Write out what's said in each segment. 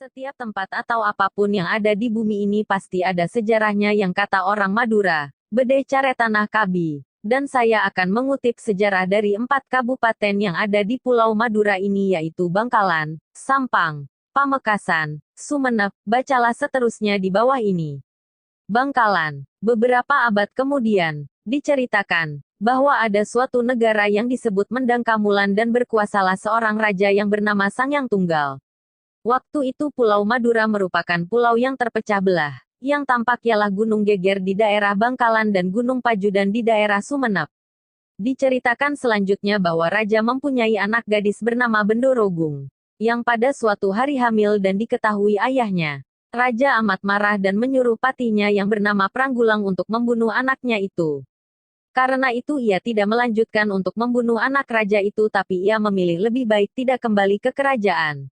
Setiap tempat atau apapun yang ada di bumi ini pasti ada sejarahnya yang kata orang Madura. Bede care tanah Kabi. Dan saya akan mengutip sejarah dari 4 kabupaten yang ada di Pulau Madura ini yaitu Bangkalan, Sampang, Pamekasan, Sumenep, bacalah seterusnya di bawah ini. Bangkalan. Beberapa abad kemudian, diceritakan bahwa ada suatu negara yang disebut Mendangkamulan dan berkuasalah seorang raja yang bernama Sangyang Tunggal. Waktu itu Pulau Madura merupakan pulau yang terpecah belah. Yang tampak ialah Gunung Geger di daerah Bangkalan dan Gunung Pajudan di daerah Sumenep. Diceritakan selanjutnya bahwa raja mempunyai anak gadis bernama Bendorogung, yang pada suatu hari hamil dan diketahui ayahnya. Raja amat marah dan menyuruh patihnya yang bernama Pranggulang untuk membunuh anaknya itu. Karena itu ia tidak melanjutkan untuk membunuh anak raja itu tapi ia memilih lebih baik tidak kembali ke kerajaan.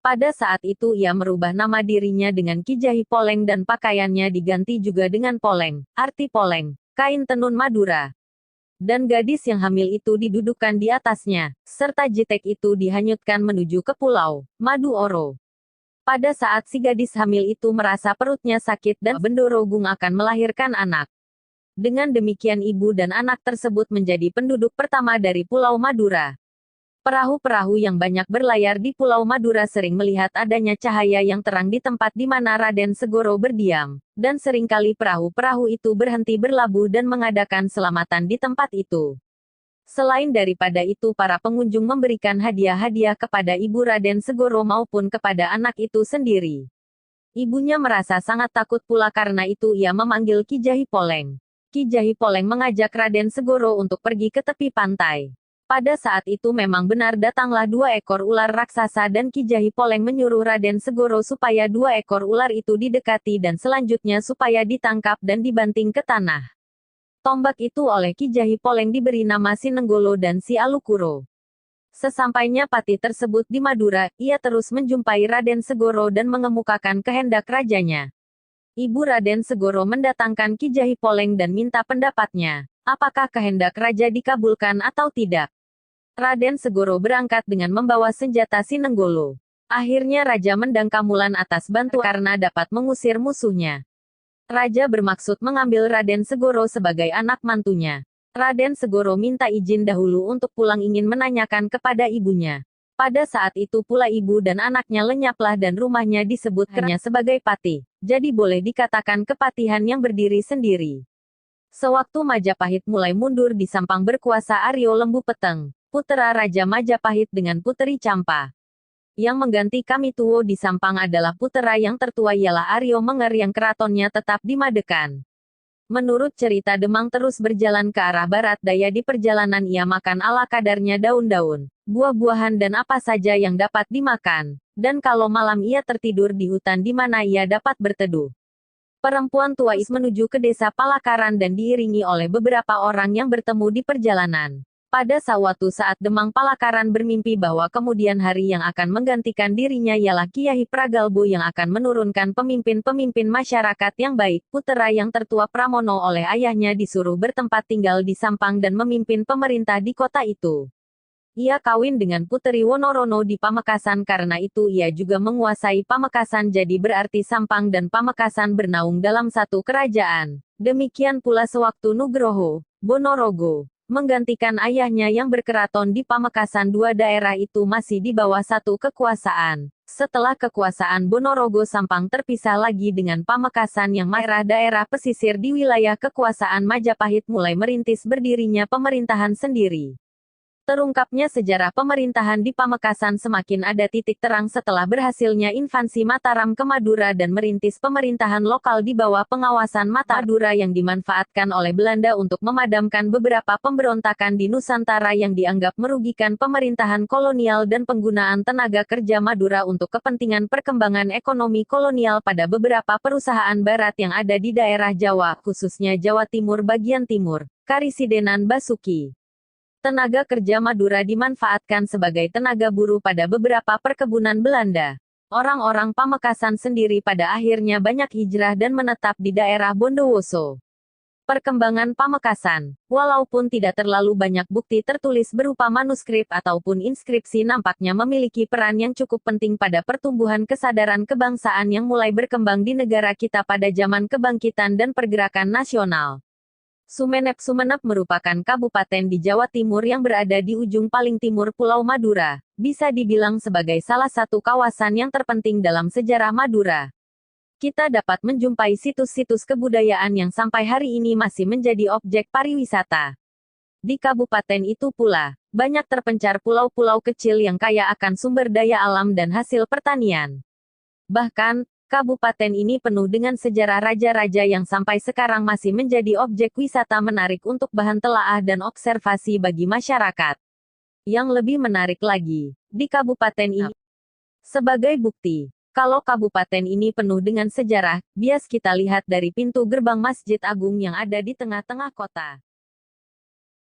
Pada saat itu ia merubah nama dirinya dengan Ki Jahi Poleng dan pakaiannya diganti juga dengan poleng, arti poleng, kain tenun Madura. Dan gadis yang hamil itu didudukkan di atasnya, serta jitek itu dihanyutkan menuju ke pulau Maduoro. Pada saat si gadis hamil itu merasa perutnya sakit dan Bendorogung akan melahirkan anak. Dengan demikian ibu dan anak tersebut menjadi penduduk pertama dari Pulau Madura. Perahu-perahu yang banyak berlayar di Pulau Madura sering melihat adanya cahaya yang terang di tempat di mana Raden Segoro berdiam, dan seringkali perahu-perahu itu berhenti berlabuh dan mengadakan selamatan di tempat itu. Selain daripada itu para pengunjung memberikan hadiah-hadiah kepada ibu Raden Segoro maupun kepada anak itu sendiri. Ibunya merasa sangat takut pula karena itu ia memanggil Ki Jahi Poleng. Ki Jahi Poleng mengajak Raden Segoro untuk pergi ke tepi pantai. Pada saat itu memang benar datanglah 2 ekor ular raksasa dan Ki Jahi Poleng menyuruh Raden Segoro supaya 2 ekor ular itu didekati dan selanjutnya supaya ditangkap dan dibanting ke tanah. Tombak itu oleh Ki Jahi Poleng diberi nama Sinenggolo dan Si Alukuro. Sesampainya patih tersebut di Madura, ia terus menjumpai Raden Segoro dan mengemukakan kehendak rajanya. Ibu Raden Segoro mendatangkan Ki Jahi Poleng dan minta pendapatnya. Apakah kehendak raja dikabulkan atau tidak? Raden Segoro berangkat dengan membawa senjata Sinenggolo. Akhirnya Raja Mendangkamulan atas bantuan karena dapat mengusir musuhnya. Raja bermaksud mengambil Raden Segoro sebagai anak mantunya. Raden Segoro minta izin dahulu untuk pulang ingin menanyakan kepada ibunya. Pada saat itu pula ibu dan anaknya lenyaplah dan rumahnya disebut hanya sebagai patih. Jadi boleh dikatakan kepatihan yang berdiri sendiri. Sewaktu Majapahit mulai mundur di Sampang berkuasa Aryo Lembu Peteng, putera Raja Majapahit dengan Puteri Campa. Yang mengganti Kamituwo di Sampang adalah putera yang tertua ialah Aryo Menger yang keratonnya tetap di Madekan. Menurut cerita Demang terus berjalan ke arah barat daya di perjalanan ia makan ala kadarnya daun-daun, buah-buahan dan apa saja yang dapat dimakan. Dan kalau malam ia tertidur di hutan di mana ia dapat berteduh. Perempuan tua itu menuju ke desa Palakaran dan diiringi oleh beberapa orang yang bertemu di perjalanan. Pada suatu saat Demang Palakaran bermimpi bahwa kemudian hari yang akan menggantikan dirinya ialah Kiai Pragalbo yang akan menurunkan pemimpin-pemimpin masyarakat yang baik. Putera yang tertua Pramono oleh ayahnya disuruh bertempat tinggal di Sampang dan memimpin pemerintah di kota itu. Ia kawin dengan Puteri Wonorono di Pamekasan karena itu ia juga menguasai Pamekasan jadi berarti Sampang dan Pamekasan bernaung dalam satu kerajaan. Demikian pula sewaktu Nugroho, Bonorogo, menggantikan ayahnya yang berkeraton di Pamekasan dua daerah itu masih di bawah satu kekuasaan. Setelah kekuasaan Bonorogo Sampang terpisah lagi dengan Pamekasan yang daerah pesisir di wilayah kekuasaan Majapahit mulai merintis berdirinya pemerintahan sendiri. Terungkapnya sejarah pemerintahan di Pamekasan semakin ada titik terang setelah berhasilnya invasi Mataram ke Madura dan merintis pemerintahan lokal di bawah pengawasan Madura yang dimanfaatkan oleh Belanda untuk memadamkan beberapa pemberontakan di Nusantara yang dianggap merugikan pemerintahan kolonial dan penggunaan tenaga kerja Madura untuk kepentingan perkembangan ekonomi kolonial pada beberapa perusahaan barat yang ada di daerah Jawa, khususnya Jawa Timur bagian timur, Karisidenan Basuki. Tenaga kerja Madura dimanfaatkan sebagai tenaga buruh pada beberapa perkebunan Belanda. Orang-orang Pamekasan sendiri pada akhirnya banyak hijrah dan menetap di daerah Bondowoso. Perkembangan Pamekasan. Walaupun tidak terlalu banyak bukti tertulis berupa manuskrip ataupun inskripsi, nampaknya memiliki peran yang cukup penting pada pertumbuhan kesadaran kebangsaan yang mulai berkembang di negara kita pada zaman kebangkitan dan pergerakan nasional. Sumenep merupakan kabupaten di Jawa Timur yang berada di ujung paling timur Pulau Madura. Bisa dibilang sebagai salah satu kawasan yang terpenting dalam sejarah Madura. Kita dapat menjumpai situs-situs kebudayaan yang sampai hari ini masih menjadi objek pariwisata. Di kabupaten itu pula, banyak terpencar pulau-pulau kecil yang kaya akan sumber daya alam dan hasil pertanian. Bahkan, kabupaten ini penuh dengan sejarah raja-raja yang sampai sekarang masih menjadi objek wisata menarik untuk bahan telaah dan observasi bagi masyarakat. Yang lebih menarik lagi, di kabupaten ini, sebagai bukti, kalau kabupaten ini penuh dengan sejarah, bias kita lihat dari pintu gerbang Masjid Agung yang ada di tengah-tengah kota.